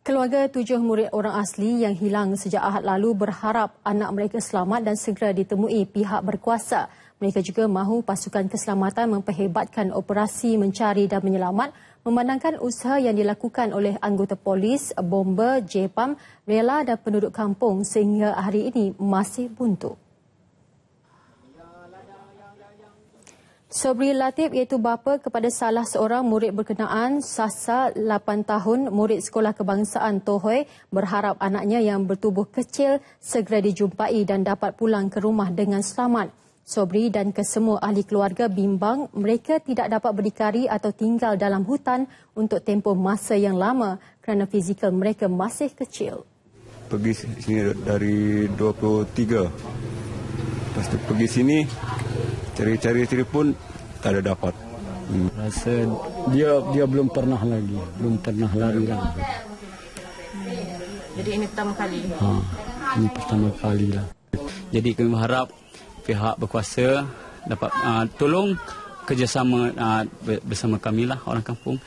Keluarga 7 murid orang asli yang hilang sejak Ahad lalu berharap anak mereka selamat dan segera ditemui pihak berkuasa. Mereka juga mahu pasukan keselamatan memperhebatkan operasi mencari dan menyelamat memandangkan usaha yang dilakukan oleh anggota polis, bomber, JPAM, rela dan penduduk kampung sehingga hari ini masih buntu. Sobri Latif iaitu bapa kepada salah seorang murid berkenaan, Sasa 8 tahun, murid sekolah kebangsaan Tohoi, berharap anaknya yang bertubuh kecil segera dijumpai dan dapat pulang ke rumah dengan selamat. Sobri dan kesemua ahli keluarga bimbang mereka tidak dapat berdikari atau tinggal dalam hutan untuk tempoh masa yang lama kerana fizikal mereka masih kecil. Pergi sini dari 23. Lepas tu pergi sini, cari-cari pun tak ada dapat. Rasa dia belum pernah lari lah. Jadi ini pertama kali? Ini pertama kali lah. Jadi kami berharap pihak berkuasa dapat tolong kerjasama bersama kami lah, orang kampung.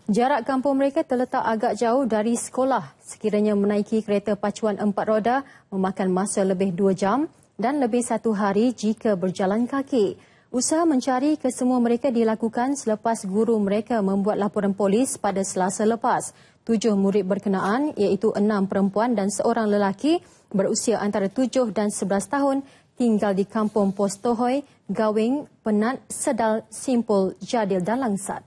Jarak kampung mereka terletak agak jauh dari sekolah. Sekiranya menaiki kereta pacuan 4 roda memakan masa lebih 2 jam dan lebih 1 hari jika berjalan kaki. Usaha mencari kesemua mereka dilakukan selepas guru mereka membuat laporan polis pada Selasa lepas. 7 murid berkenaan iaitu 6 perempuan dan seorang lelaki berusia antara 7 dan 11 tahun tinggal di kampung Pos Tohoi, Gawing, Penat, Sedal, Simpul, Jadil dan Langsat.